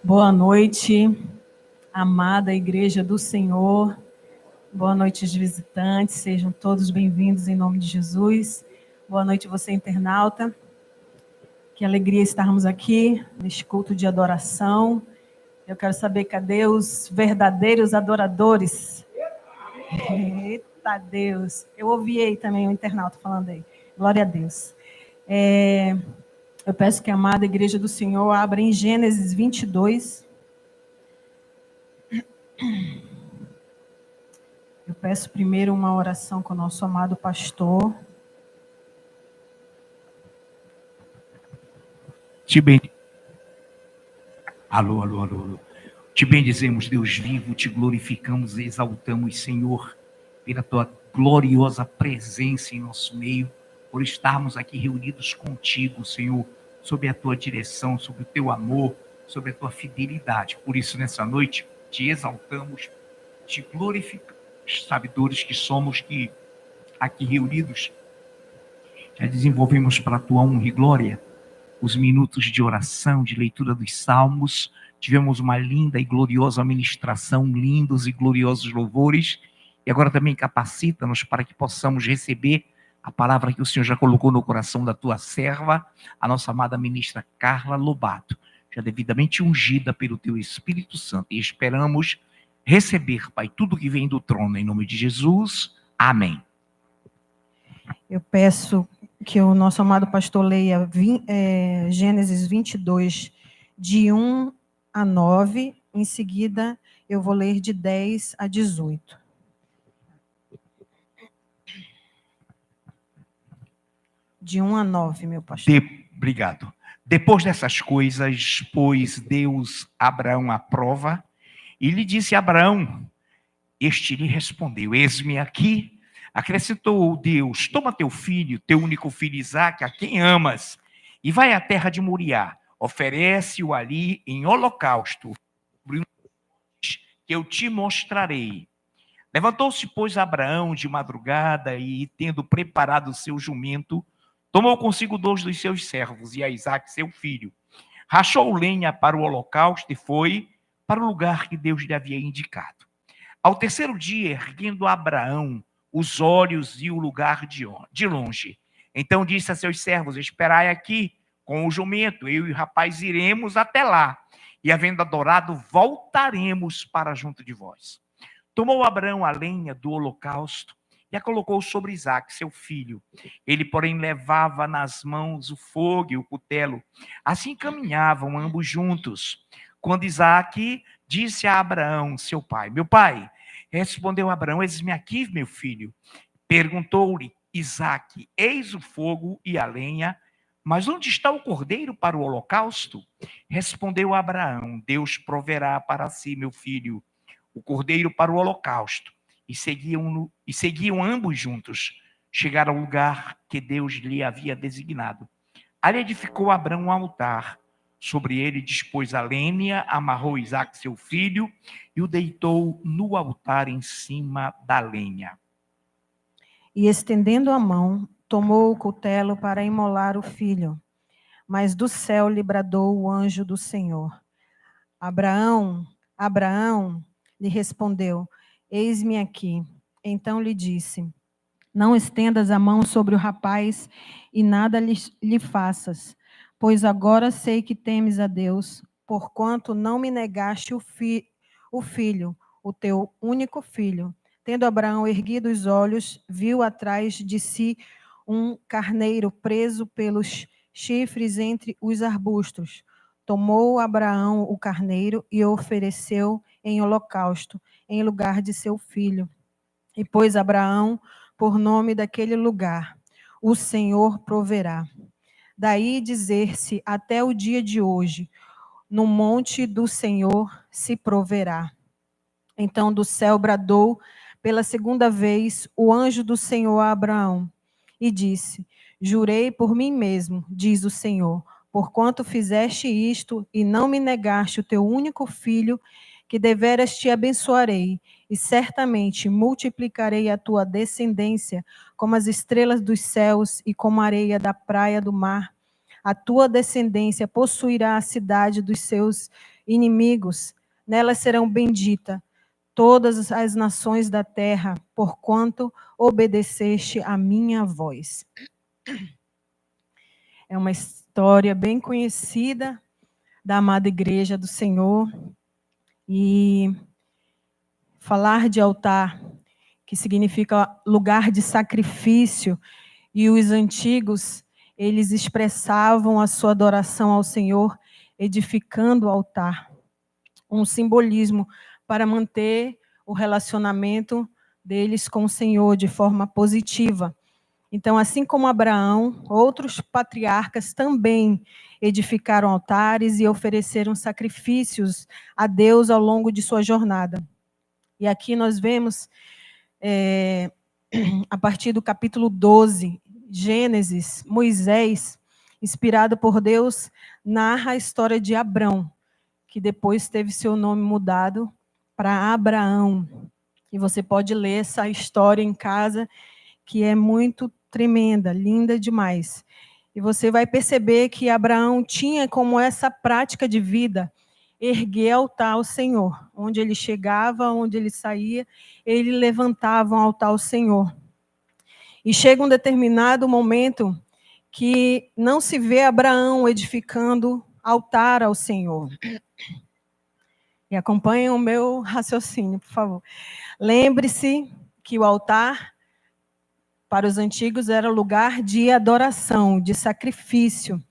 Boa noite, amada Igreja do Senhor. Boa noite, os visitantes. Sejam todos bem-vindos em nome de Jesus. Boa noite, você internauta. Que alegria estarmos aqui neste culto de adoração. Eu quero saber, cadê os verdadeiros adoradores? Eita Deus! Eu ouvi aí também o internauta falando aí. Glória a Deus. Eu peço que a amada Igreja do Senhor abra em Gênesis 22. Eu peço primeiro uma oração com o nosso amado pastor. Alô. Te bendizemos, Deus vivo, te glorificamos e exaltamos, Senhor, pela tua gloriosa presença em nosso meio, por estarmos aqui reunidos contigo, Senhor, sob a tua direção, sob o teu amor, sob a tua fidelidade. Por isso, nessa noite, te exaltamos, te glorificamos, sabedores que somos que aqui reunidos já desenvolvemos para a tua honra e glória os minutos de oração, de leitura dos salmos. Tivemos uma linda e gloriosa ministração, lindos e gloriosos louvores, e agora também capacita-nos para que possamos receber a palavra que o Senhor já colocou no coração da tua serva, a nossa amada ministra Carla Lobato, já devidamente ungida pelo teu Espírito Santo, e esperamos receber, Pai, tudo que vem do trono, em nome de Jesus. Amém. Eu peço que o nosso amado pastor leia Gênesis 22, de 1 a 9. Em seguida, eu vou ler de 10 a 18. De 1 a 9, meu pastor. Obrigado. Depois dessas coisas, pôs Deus Abraão à prova, e lhe disse a Abraão, este lhe respondeu, eis-me aqui. Acrescentou Deus, toma teu filho, teu único filho Isaque, a quem amas, e vai à terra de Moriá, oferece-o ali em holocausto, que eu te mostrarei. Levantou-se, pois, Abraão de madrugada, e tendo preparado o seu jumento, tomou consigo 2 dos seus servos e a Isaque, seu filho. Rachou lenha para o holocausto e foi para o lugar que Deus lhe havia indicado. Ao terceiro dia, erguendo Abraão os olhos e o lugar de longe, então disse a seus servos, esperai aqui com o jumento, eu e o rapaz iremos até lá, e havendo adorado, voltaremos para junto de vós. Tomou Abraão a lenha do holocausto e a colocou sobre Isaque, seu filho. Ele, porém, levava nas mãos o fogo e o cutelo. Assim caminhavam ambos juntos. Quando Isaque disse a Abraão, seu pai, meu pai, respondeu Abraão, eis-me aqui, meu filho. Perguntou-lhe Isaque, eis o fogo e a lenha, mas onde está o cordeiro para o holocausto? Respondeu Abraão, Deus proverá para si, meu filho, o cordeiro para o holocausto. E seguiam ambos juntos. Chegaram ao lugar que Deus lhe havia designado. Ali edificou Abraão um altar. Sobre ele dispôs a lenha, amarrou Isaque, seu filho, e o deitou no altar em cima da lenha. E estendendo a mão, tomou o cutelo para imolar o filho. Mas do céu lhe bradou o anjo do Senhor. Abraão, Abraão, lhe respondeu, eis-me aqui. Então lhe disse, não estendas a mão sobre o rapaz e nada lhe faças, pois agora sei que temes a Deus, porquanto não me negaste o filho, o teu único filho. Tendo Abraão erguido os olhos, viu atrás de si um carneiro preso pelos chifres entre os arbustos. Tomou Abraão o carneiro e o ofereceu em holocausto, em lugar de seu filho. E pôs Abraão por nome daquele lugar, o Senhor proverá. Daí dizer-se até o dia de hoje, no monte do Senhor se proverá. Então do céu bradou pela segunda vez o anjo do Senhor a Abraão e disse, jurei por mim mesmo, diz o Senhor, porquanto fizeste isto e não me negaste o teu único filho, que deveras te abençoarei, e certamente multiplicarei a tua descendência como as estrelas dos céus e como a areia da praia do mar. A tua descendência possuirá a cidade dos seus inimigos. Nelas serão benditas todas as nações da terra, porquanto obedeceste a minha voz. É uma história bem conhecida da amada igreja do Senhor. E falar de altar, que significa lugar de sacrifício, e os antigos, eles expressavam a sua adoração ao Senhor edificando o altar. Um simbolismo para manter o relacionamento deles com o Senhor de forma positiva. Então, assim como Abraão, outros patriarcas também edificaram altares e ofereceram sacrifícios a Deus ao longo de sua jornada. E aqui nós vemos, a partir do capítulo 12, Gênesis, Moisés, inspirado por Deus, narra a história de Abrão, que depois teve seu nome mudado para Abraão. E você pode ler essa história em casa, que é muito tremenda, linda demais. E você vai perceber que Abraão tinha como essa prática de vida, erguer altar ao Senhor. Onde ele chegava, onde ele saía, ele levantava um altar ao Senhor. E chega um determinado momento que não se vê Abraão edificando altar ao Senhor. E acompanhem o meu raciocínio, por favor. Lembre-se que o altar, para os antigos, era lugar de adoração, de sacrifício.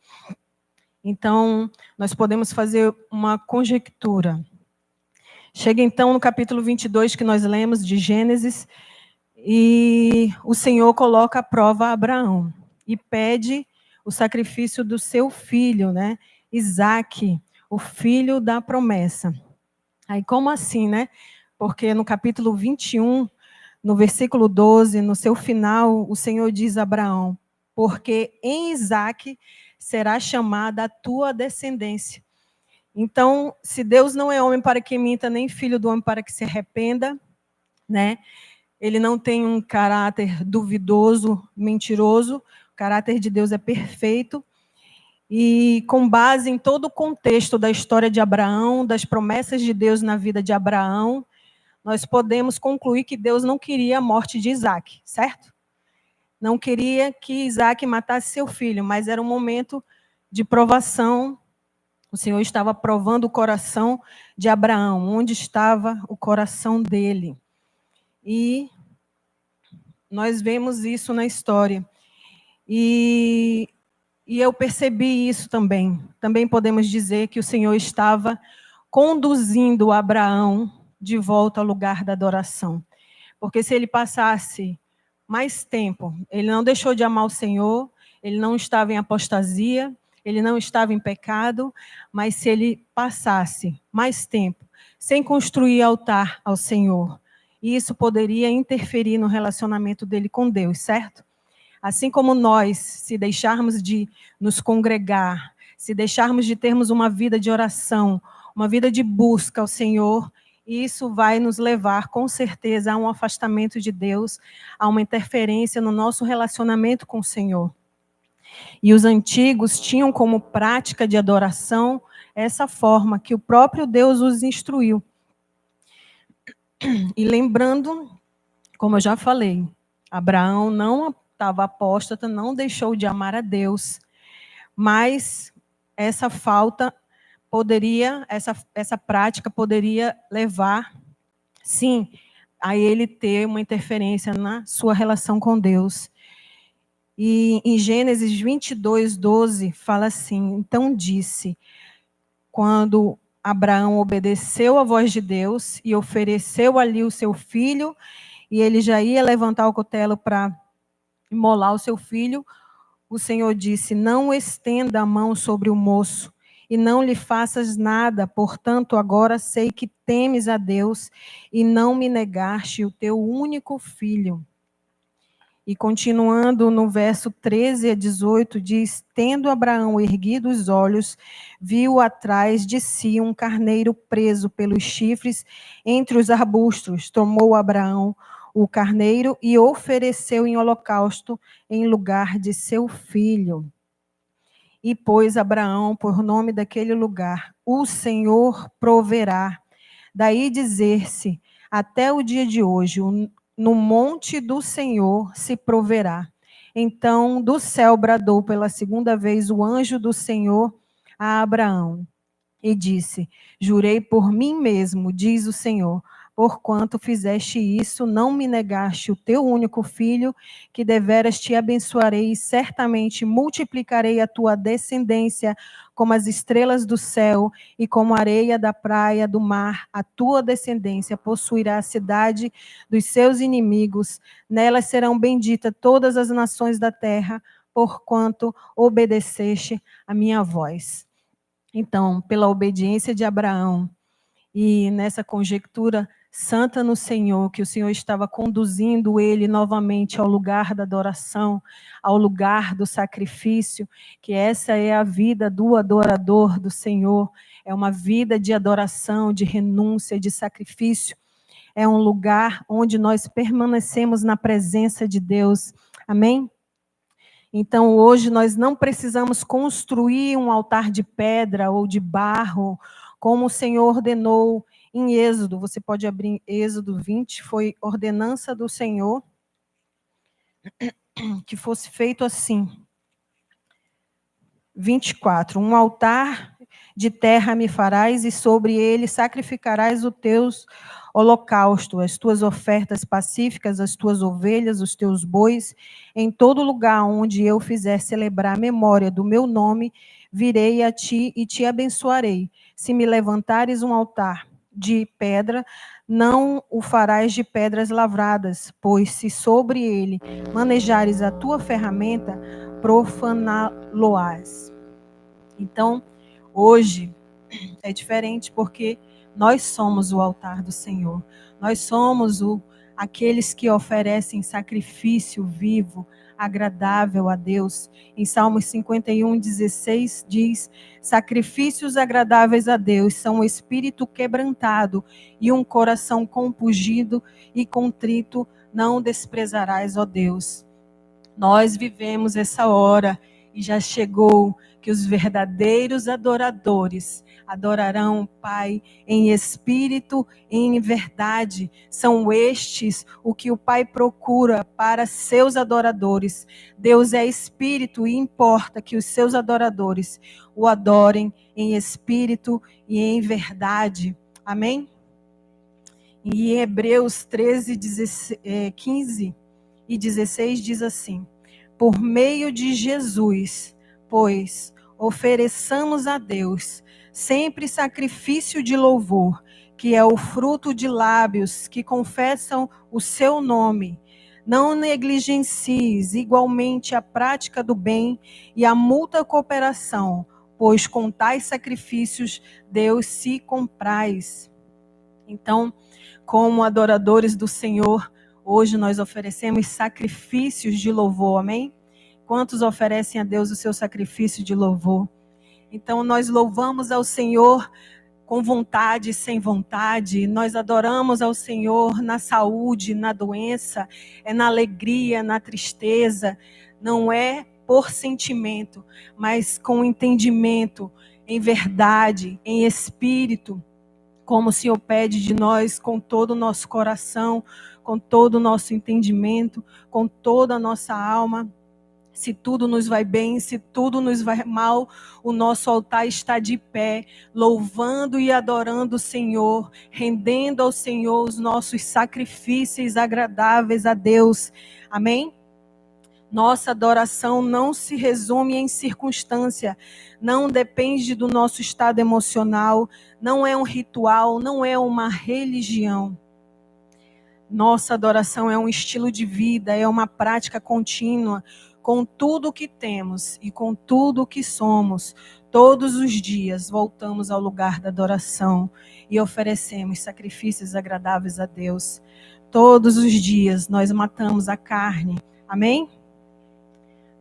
Então, nós podemos fazer uma conjectura. Chega então no capítulo 22, que nós lemos de Gênesis, e o Senhor coloca à prova a Abraão e pede o sacrifício do seu filho, né? Isaque, o filho da promessa. Aí, como assim, né? Porque no capítulo 21, no versículo 12, no seu final, o Senhor diz a Abraão: porque em Isaque será chamada a tua descendência. Então, se Deus não é homem para que minta, nem filho do homem para que se arrependa, né? Ele não tem um caráter duvidoso, mentiroso. O caráter de Deus é perfeito. E com base em todo o contexto da história de Abraão, das promessas de Deus na vida de Abraão, nós podemos concluir que Deus não queria a morte de Isaque, certo? Não queria que Isaque matasse seu filho, mas era um momento de provação. O Senhor estava provando o coração de Abraão, onde estava o coração dele. E nós vemos isso na história. E eu percebi isso também. Também podemos dizer que o Senhor estava conduzindo Abraão de volta ao lugar da adoração. Porque se ele passasse mais tempo, ele não deixou de amar o Senhor, ele não estava em apostasia, ele não estava em pecado, mas se ele passasse mais tempo sem construir altar ao Senhor, isso poderia interferir no relacionamento dele com Deus, certo? Assim como nós, se deixarmos de nos congregar, se deixarmos de termos uma vida de oração, uma vida de busca ao Senhor, isso vai nos levar, com certeza, a um afastamento de Deus, a uma interferência no nosso relacionamento com o Senhor. E os antigos tinham como prática de adoração essa forma que o próprio Deus os instruiu. E lembrando, como eu já falei, Abraão não estava apóstata, não deixou de amar a Deus, mas essa falta poderia, essa prática poderia levar, sim, a ele ter uma interferência na sua relação com Deus. E em Gênesis 22, 12, fala assim: então disse, quando Abraão obedeceu à voz de Deus e ofereceu ali o seu filho, e ele já ia levantar o cutelo para imolar o seu filho, o Senhor disse: não estenda a mão sobre o moço e não lhe faças nada, portanto agora sei que temes a Deus e não me negaste o teu único filho. E continuando no verso 13 a 18, diz: tendo Abraão erguido os olhos, viu atrás de si um carneiro preso pelos chifres entre os arbustos. Tomou Abraão o carneiro e ofereceu em holocausto em lugar de seu filho. E pôs Abraão por nome daquele lugar: o Senhor proverá. Daí dizer-se, até o dia de hoje, no monte do Senhor se proverá. Então do céu bradou pela segunda vez o anjo do Senhor a Abraão e disse: Jurei por mim mesmo, diz o Senhor, porquanto fizeste isso, não me negaste o teu único filho, que deveras te abençoarei e certamente multiplicarei a tua descendência como as estrelas do céu e como a areia da praia do mar. A tua descendência possuirá a cidade dos seus inimigos, nelas serão benditas todas as nações da terra, porquanto obedeceste a minha voz. Então, pela obediência de Abraão e nessa conjectura santa no Senhor, que o Senhor estava conduzindo ele novamente ao lugar da adoração, ao lugar do sacrifício, que essa é a vida do adorador do Senhor, é uma vida de adoração, de renúncia, de sacrifício, é um lugar onde nós permanecemos na presença de Deus. Amém? Então, hoje nós não precisamos construir um altar de pedra ou de barro, como o Senhor ordenou em Êxodo. Você pode abrir Êxodo 20, foi ordenança do Senhor que fosse feito assim. 24, um altar de terra me farás e sobre ele sacrificarás os teus holocaustos, as tuas ofertas pacíficas, as tuas ovelhas, os teus bois, em todo lugar onde eu fizer celebrar a memória do meu nome, virei a ti e te abençoarei. Se me levantares um altar de pedra, não o farás de pedras lavradas, pois se sobre ele manejares a tua ferramenta, profaná-lo-ás. Então, hoje é diferente porque nós somos o altar do Senhor. Nós somos aqueles que oferecem sacrifício vivo, agradável a Deus. Em Salmos 51:16 diz: sacrifícios agradáveis a Deus são um espírito quebrantado e um coração compungido e contrito não desprezarás, ó Deus. Nós vivemos essa hora e já chegou que os verdadeiros adoradores adorarão o Pai em espírito e em verdade. São estes o que o Pai procura para seus adoradores. Deus é espírito e importa que os seus adoradores o adorem em espírito e em verdade. Amém? E em Hebreus 13, 15 e 16 diz assim: por meio de Jesus, pois, ofereçamos a Deus sempre sacrifício de louvor, que é o fruto de lábios que confessam o seu nome. Não negligencies igualmente a prática do bem e a mútua cooperação, pois com tais sacrifícios Deus se compraz. Então, como adoradores do Senhor, hoje nós oferecemos sacrifícios de louvor, amém? Quantos oferecem a Deus o seu sacrifício de louvor? Então, nós louvamos ao Senhor com vontade e sem vontade, nós adoramos ao Senhor na saúde, na doença, na alegria, na tristeza, não é por sentimento, mas com entendimento, em verdade, em espírito, como o Senhor pede de nós, com todo o nosso coração, com todo o nosso entendimento, com toda a nossa alma. Se tudo nos vai bem, se tudo nos vai mal, o nosso altar está de pé, louvando e adorando o Senhor, rendendo ao Senhor os nossos sacrifícios agradáveis a Deus. Amém? Nossa adoração não se resume em circunstância, não depende do nosso estado emocional, não é um ritual, não é uma religião. Nossa adoração é um estilo de vida, é uma prática contínua, com tudo o que temos e com tudo o que somos. Todos os dias voltamos ao lugar da adoração e oferecemos sacrifícios agradáveis a Deus. Todos os dias nós matamos a carne, amém?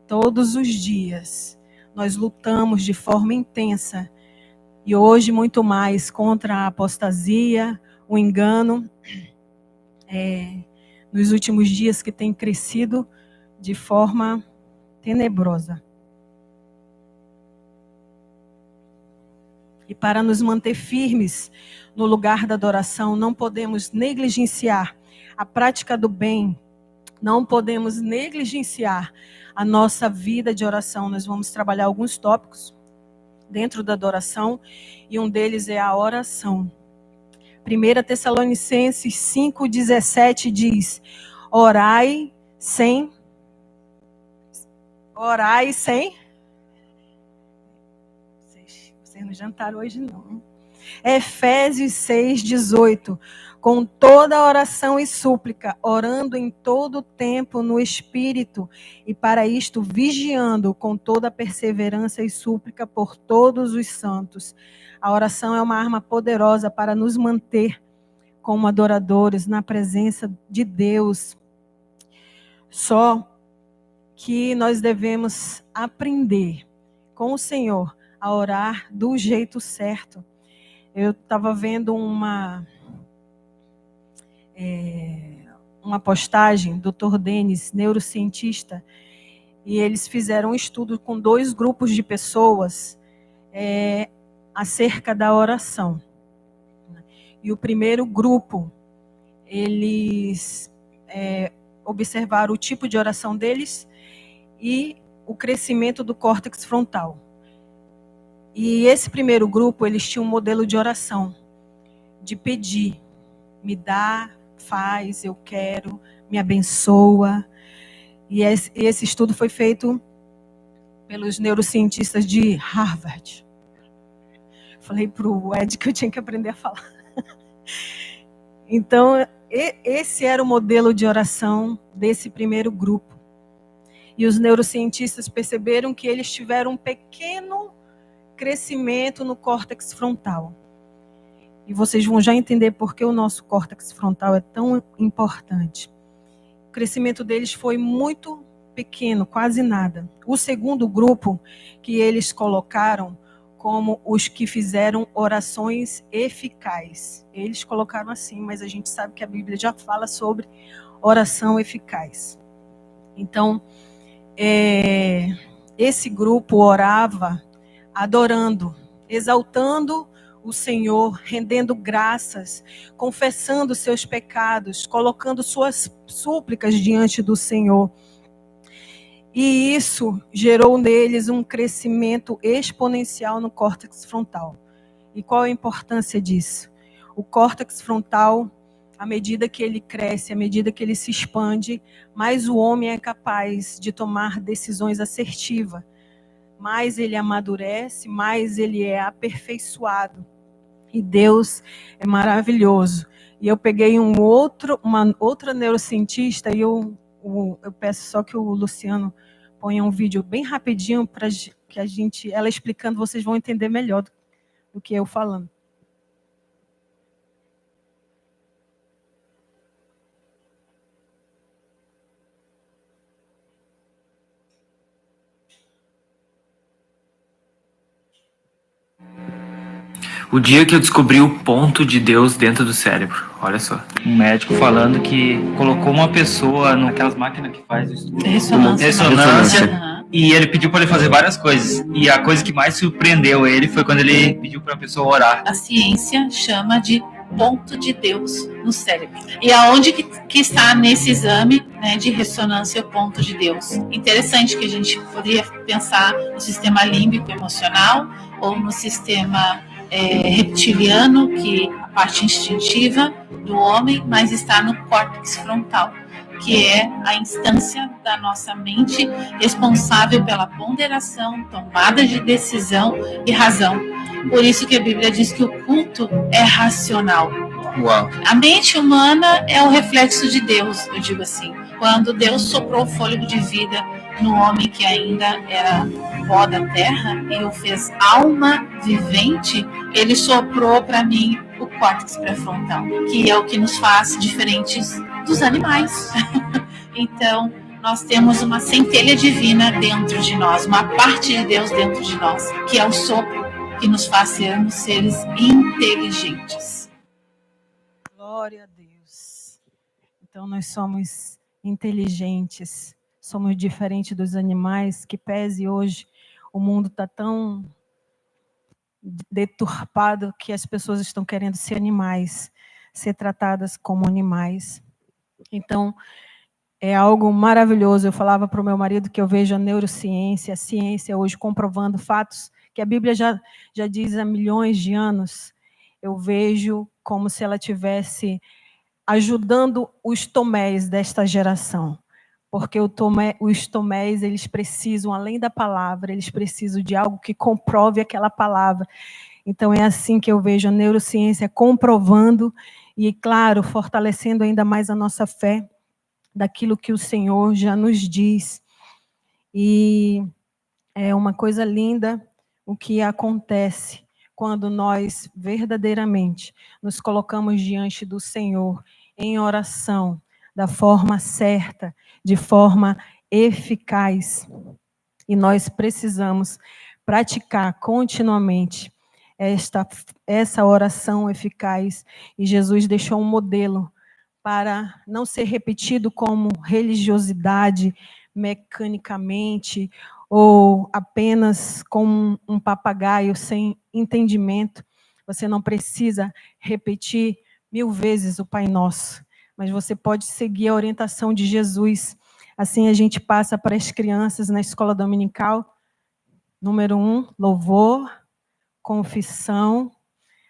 Todos os dias nós lutamos de forma intensa e hoje muito mais contra a apostasia, o engano, nos últimos dias que tem crescido de forma tenebrosa. E para nos manter firmes no lugar da adoração, não podemos negligenciar a prática do bem, não podemos negligenciar a nossa vida de oração. Nós vamos trabalhar alguns tópicos dentro da adoração, e um deles é a oração. 1 Tessalonicenses 5,17 diz: Orai sem. Vocês não jantaram hoje, não. Efésios 6,18. Com toda oração e súplica, orando em todo o tempo no Espírito, e para isto vigiando com toda perseverança e súplica por todos os santos. A oração é uma arma poderosa para nos manter como adoradores na presença de Deus. Só que nós devemos aprender com o Senhor a orar do jeito certo. Eu estava vendo uma postagem do Dr. Denis, neurocientista, e eles fizeram um estudo com 2 grupos de pessoas acerca da oração. E o primeiro grupo, eles observaram o tipo de oração deles e o crescimento do córtex frontal. E esse primeiro grupo, eles tinham um modelo de oração, de pedir, me dá, faz, eu quero, me abençoa. E esse estudo foi feito pelos neurocientistas de Harvard. Falei para o Ed que eu tinha que aprender a falar. Então, esse era o modelo de oração desse primeiro grupo. E os neurocientistas perceberam que eles tiveram um pequeno crescimento no córtex frontal. E vocês vão já entender por que o nosso córtex frontal é tão importante. O crescimento deles foi muito pequeno, quase nada. O segundo grupo que eles colocaram como os que fizeram orações eficazes. Eles colocaram assim, mas a gente sabe que a Bíblia já fala sobre oração eficaz. Então, esse grupo orava adorando, exaltando o Senhor, rendendo graças, confessando seus pecados, colocando suas súplicas diante do Senhor. E isso gerou neles um crescimento exponencial no córtex frontal. E qual a importância disso? O córtex frontal, à medida que ele cresce, à medida que ele se expande, mais o homem é capaz de tomar decisões assertivas. Mais ele amadurece, mais ele é aperfeiçoado. E Deus é maravilhoso. E eu peguei uma outra neurocientista, e eu peço só que o Luciano ponha um vídeo bem rapidinho para que ela explicando, vocês vão entender melhor do que eu falando. O dia que eu descobri o ponto de Deus dentro do cérebro, olha só. Um médico falando que colocou uma pessoa naquelas máquinas que faz o estudo. Ressonância. E ele pediu para ele fazer várias coisas. E a coisa que mais surpreendeu ele foi quando ele pediu para a pessoa orar. A ciência chama de ponto de Deus no cérebro. E aonde que está nesse exame, né, de ressonância o ponto de Deus? Interessante que a gente poderia pensar no sistema límbico emocional ou no sistema reptiliano, que a parte instintiva do homem, mas está no córtex frontal, que é a instância da nossa mente responsável pela ponderação, tomada de decisão e razão. Por isso que a Bíblia diz que o culto é racional. Uau. A mente humana é o reflexo de Deus, eu digo assim. Quando Deus soprou o fôlego de vida no homem que ainda era pó da terra e o fez alma vivente, ele soprou para mim o córtex pré-frontal, que é o que nos faz diferentes dos animais. Então, nós temos uma centelha divina dentro de nós, uma parte de Deus dentro de nós, que é o sopro que nos faz sermos seres inteligentes. Glória a Deus. Então, nós somos inteligentes, somos diferentes dos animais, que pese hoje o mundo está tão deturpado que as pessoas estão querendo ser animais, ser tratadas como animais. Então, é algo maravilhoso. Eu falava para o meu marido que eu vejo a neurociência, a ciência hoje comprovando fatos que a Bíblia já diz há milhões de anos. Eu vejo como se ela tivesse ajudando os Tomés desta geração. Porque os Tomés, eles precisam, além da palavra, eles precisam de algo que comprove aquela palavra. Então, é assim que eu vejo a neurociência comprovando e, claro, fortalecendo ainda mais a nossa fé daquilo que o Senhor já nos diz. E é uma coisa linda o que acontece quando nós verdadeiramente nos colocamos diante do Senhor em oração, da forma certa, de forma eficaz. E nós precisamos praticar continuamente essa oração eficaz. E Jesus deixou um modelo para não ser repetido como religiosidade, mecanicamente, ou apenas como um papagaio sem entendimento. Você não precisa repetir 1000 vezes o Pai Nosso, mas você pode seguir a orientação de Jesus. Assim a gente passa para as crianças na escola dominical. Número 1, louvor, confissão,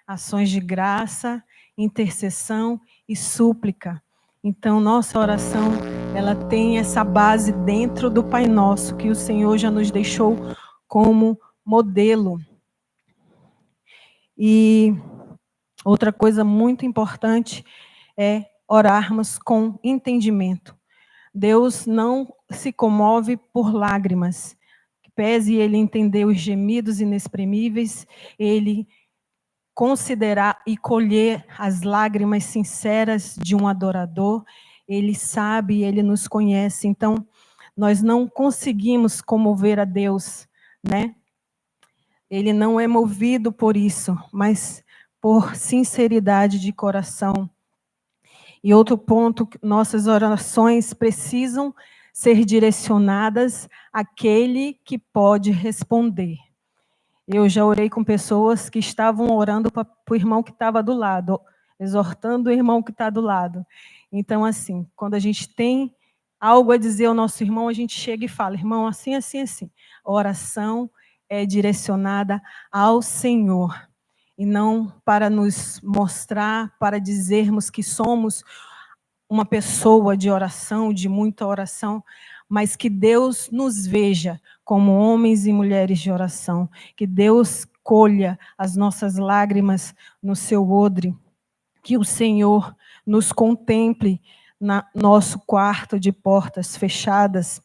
ações de graça, intercessão e súplica. Então, nossa oração, ela tem essa base dentro do Pai Nosso, que o Senhor já nos deixou como modelo. E outra coisa muito importante é orarmos com entendimento. Deus não se comove por lágrimas. Pese ele entender os gemidos inexprimíveis, ele considerar e colher as lágrimas sinceras de um adorador. Ele sabe, ele nos conhece. Então, nós não conseguimos comover a Deus, né? Ele não é movido por isso, mas por sinceridade de coração. E outro ponto, nossas orações precisam ser direcionadas àquele que pode responder. Eu já orei com pessoas que estavam orando para o irmão que estava do lado, exortando o irmão que está do lado. Então, assim, quando a gente tem algo a dizer ao nosso irmão, a gente chega e fala, irmão, assim, assim, assim. A oração é direcionada ao Senhor, e não para nos mostrar, para dizermos que somos uma pessoa de oração, de muita oração, mas que Deus nos veja como homens e mulheres de oração, que Deus colha as nossas lágrimas no seu odre, que o Senhor nos contemple no nosso quarto de portas fechadas.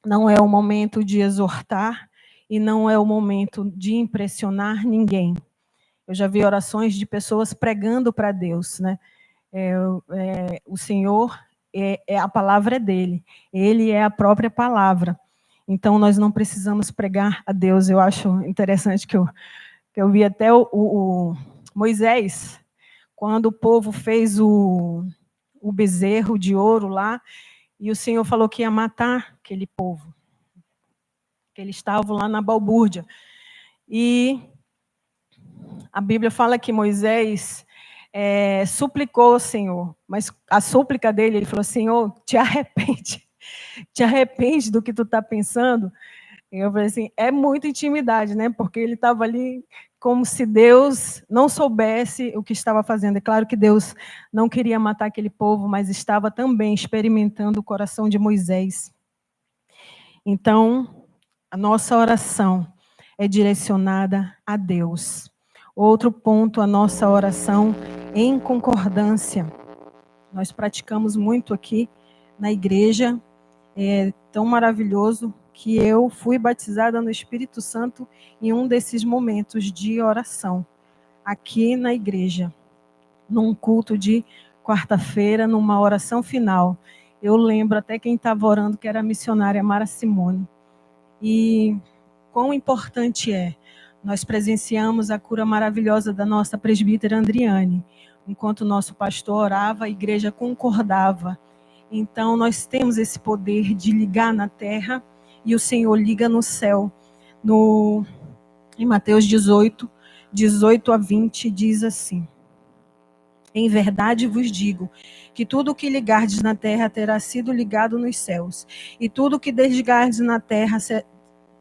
Não é o momento de exortar e não é o momento de impressionar ninguém. Eu já vi orações de pessoas pregando para Deus, né? O Senhor, a palavra é dele, ele é a própria palavra. Então, nós não precisamos pregar a Deus. Eu acho interessante que eu vi até o Moisés, quando o povo fez o bezerro de ouro lá, e o Senhor falou que ia matar aquele povo, que eles estavam lá na balbúrdia. E a Bíblia fala que Moisés suplicou ao Senhor, mas a súplica dele, ele falou, Senhor, te arrepende do que tu está pensando. E eu falei assim, é muita intimidade, né? Porque ele estava ali como se Deus não soubesse o que estava fazendo. É claro que Deus não queria matar aquele povo, mas estava também experimentando o coração de Moisés. Então, a nossa oração é direcionada a Deus. Outro ponto, a nossa oração em concordância. Nós praticamos muito aqui na igreja, é tão maravilhoso que eu fui batizada no Espírito Santo em um desses momentos de oração, aqui na igreja, num culto de quarta-feira, numa oração final. Eu lembro até quem estava orando, que era a missionária Mara Simone. E quão importante é. Nós presenciamos a cura maravilhosa da nossa presbítera Andriane. Enquanto o nosso pastor orava, a igreja concordava. Então, nós temos esse poder de ligar na terra e o Senhor liga no céu. Em Mateus 18, 18 a 20, diz assim: Em verdade vos digo que tudo o que ligardes na terra terá sido ligado nos céus, e tudo o que desligardes na terra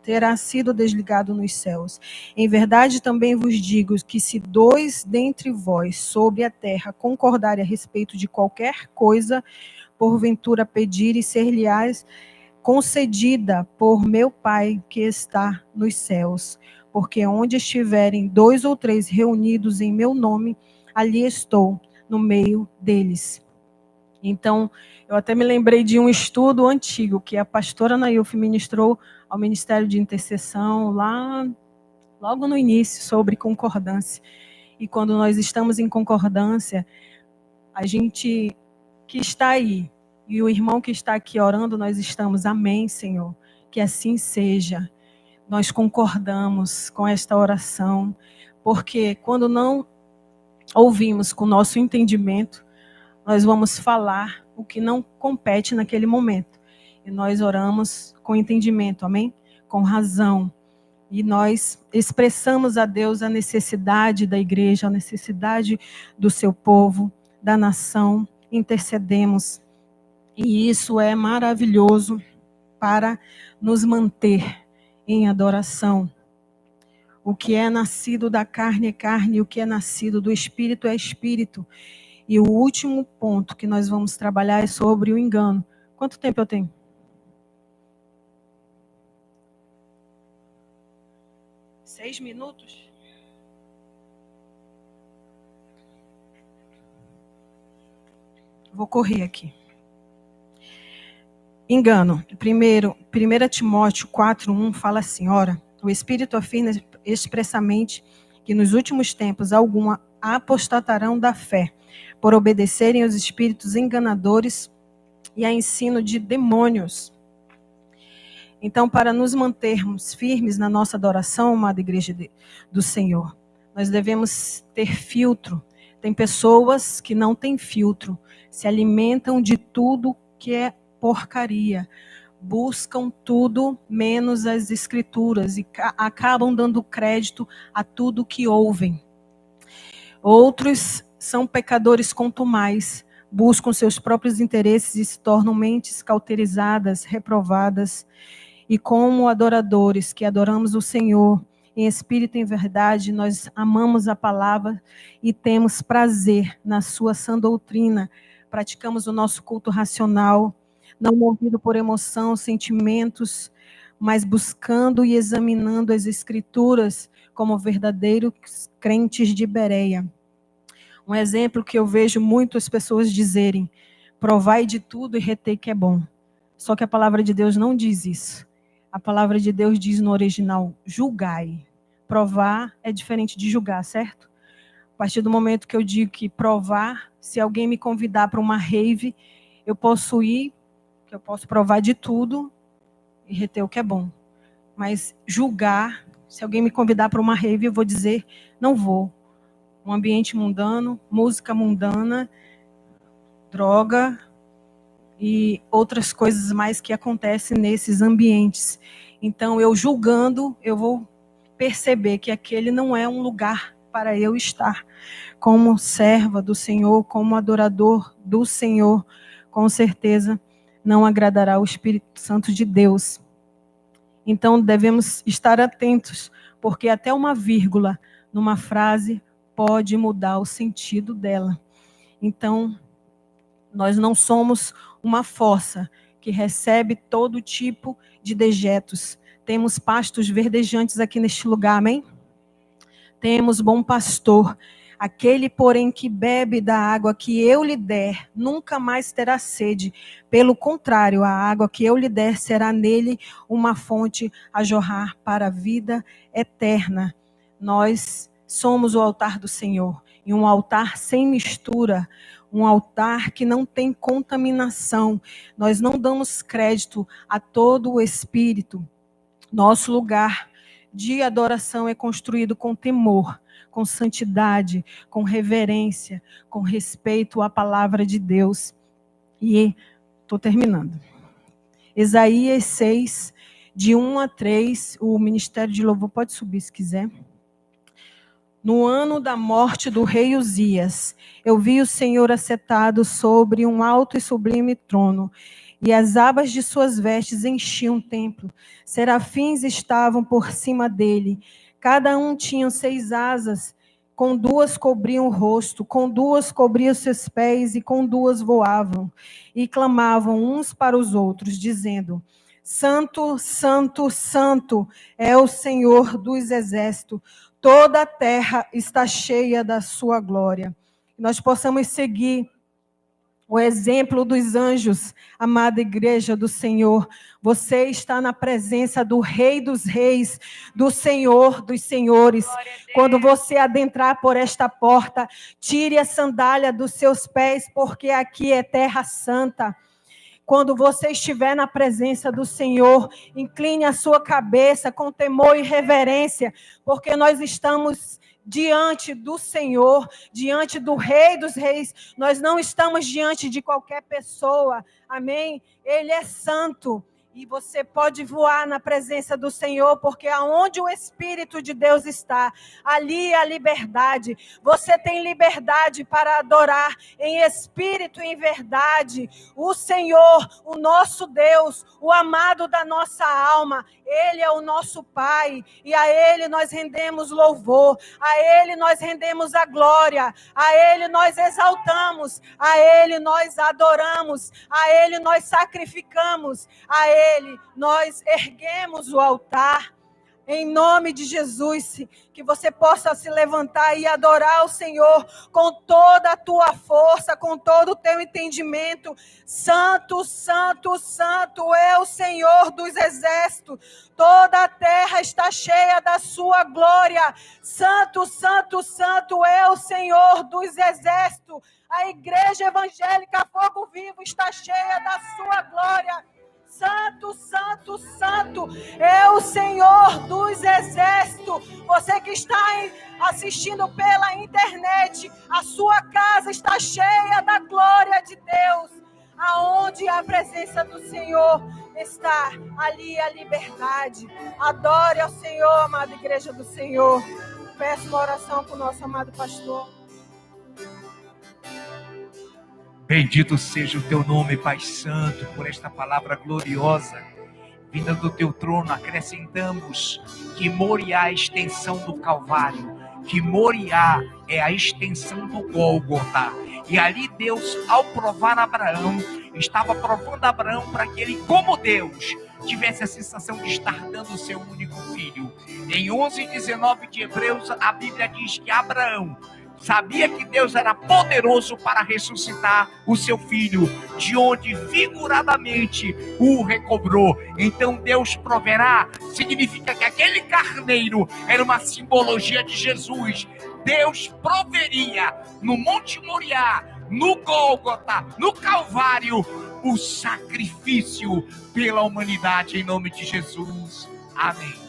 terá sido desligado nos céus. Em verdade também vos digo que se 2 dentre vós sobre a terra concordarem a respeito de qualquer coisa, porventura pedirem, ser-lhe-ás concedida por meu Pai que está nos céus. Porque onde estiverem 2 ou 3 reunidos em meu nome, ali estou no meio deles. Então, eu até me lembrei de um estudo antigo que a pastora Nailf ministrou ao Ministério de Intercessão logo no início, sobre concordância. E quando nós estamos em concordância, a gente que está aí e o irmão que está aqui orando, nós estamos, amém, Senhor, que assim seja. Nós concordamos com esta oração, porque quando não ouvimos com o nosso entendimento, nós vamos falar o que não compete naquele momento. E nós oramos com entendimento, amém? Com razão. E nós expressamos a Deus a necessidade da igreja, a necessidade do seu povo, da nação. Intercedemos. E isso é maravilhoso para nos manter em adoração. O que é nascido da carne é carne, e o que é nascido do espírito é espírito. E o último ponto que nós vamos trabalhar é sobre o engano. Quanto tempo eu tenho? 6 minutos? Vou correr aqui. Engano. 1 Timóteo 4:1 fala assim: ora, o Espírito afirma expressamente que nos últimos tempos alguns apostatarão da fé, por obedecerem aos espíritos enganadores e a ensino de demônios. Então, para nos mantermos firmes na nossa adoração, amada igreja do Senhor, nós devemos ter filtro. Tem pessoas que não têm filtro, se alimentam de tudo que é porcaria, buscam tudo menos as escrituras e acabam dando crédito a tudo que ouvem. Outros são pecadores contumais, buscam seus próprios interesses e se tornam mentes cauterizadas, reprovadas. E como adoradores que adoramos o Senhor em espírito e em verdade, nós amamos a palavra e temos prazer na sua sã doutrina. Praticamos o nosso culto racional, não movido por emoção, sentimentos, mas buscando e examinando as Escrituras como verdadeiros crentes de Bereia. Um exemplo que eu vejo muitas pessoas dizerem: provai de tudo e retei que é bom. Só que a palavra de Deus não diz isso. A palavra de Deus diz no original: julgai. Provar é diferente de julgar, certo? A partir do momento que eu digo que provar, se alguém me convidar para uma rave, eu posso ir, que eu posso provar de tudo e reter o que é bom. Mas julgar, se alguém me convidar para uma rave, eu vou dizer: não vou. Um ambiente mundano, música mundana, droga e outras coisas mais que acontecem nesses ambientes. Então, eu julgando, eu vou perceber que aquele não é um lugar para eu estar. Como serva do Senhor, como adorador do Senhor, com certeza não agradará o Espírito Santo de Deus. Então, devemos estar atentos, porque até uma vírgula numa frase pode mudar o sentido dela. Então, nós não somos uma fossa que recebe todo tipo de dejetos. Temos pastos verdejantes aqui neste lugar, amém? Temos bom pastor. Aquele, porém, que bebe da água que eu lhe der, nunca mais terá sede. Pelo contrário, a água que eu lhe der será nele uma fonte a jorrar para a vida eterna. Nós somos o altar do Senhor. E um altar sem mistura, um altar que não tem contaminação. Nós não damos crédito a todo o espírito. Nosso lugar de adoração é construído com temor, com santidade, com reverência, com respeito à palavra de Deus. E estou terminando. Isaías 6, de 1 a 3, o Ministério de Louvor pode subir se quiser. No ano da morte do rei Uzias, eu vi o Senhor assentado sobre um alto e sublime trono, e as abas de suas vestes enchiam o templo. Serafins estavam por cima dele. Cada um tinha 6 asas, com 2 cobriam o rosto, com 2 cobriam seus pés, e com 2 voavam. E clamavam uns para os outros, dizendo: Santo, Santo, Santo é o Senhor dos exércitos. Toda a terra está cheia da sua glória. Nós possamos seguir o exemplo dos anjos, amada igreja do Senhor. Você está na presença do Rei dos Reis, do Senhor dos Senhores. Quando você adentrar por esta porta, tire a sandália dos seus pés, porque aqui é terra santa. Quando você estiver na presença do Senhor, incline a sua cabeça com temor e reverência, porque nós estamos diante do Senhor, diante do Rei dos Reis. Nós não estamos diante de qualquer pessoa, amém? Ele é santo. E você pode voar na presença do Senhor, porque aonde o Espírito de Deus está, ali a liberdade. Você tem liberdade para adorar em espírito e em verdade o Senhor, o nosso Deus, o amado da nossa alma. Ele é o nosso Pai, e a Ele nós rendemos louvor, a Ele nós rendemos a glória, a Ele nós exaltamos, a Ele nós adoramos, a Ele nós sacrificamos, a Ele nós erguemos o altar. Em nome de Jesus, que você possa se levantar e adorar o Senhor com toda a tua força, com todo o teu entendimento. Santo, Santo, Santo é o Senhor dos exércitos. Toda a terra está cheia da sua glória. Santo, Santo, Santo é o Senhor dos exércitos. A igreja evangélica Fogo Vivo está cheia da sua glória. Santo, Santo, Santo é o Senhor dos exércitos. Você que está assistindo pela internet, a sua casa está cheia da glória de Deus. Aonde a presença do Senhor está, ali a liberdade. Adore ao Senhor, amada igreja do Senhor. Peço uma oração para o nosso amado pastor. Bendito seja o teu nome, Pai Santo, por esta palavra gloriosa. Vinda do teu trono, acrescentamos que Moriá é a extensão do Calvário, que Moriá é a extensão do Gólgota. E ali Deus, ao provar Abraão, estava provando Abraão para que ele, como Deus, tivesse a sensação de estar dando o seu único filho. Em 11:19 de Hebreus, a Bíblia diz que Abraão sabia que Deus era poderoso para ressuscitar o seu filho, de onde figuradamente o recobrou. Então Deus proverá, significa que aquele carneiro era uma simbologia de Jesus. Deus proveria no Monte Moriá, no Gólgota, no Calvário, o sacrifício pela humanidade em nome de Jesus. Amém.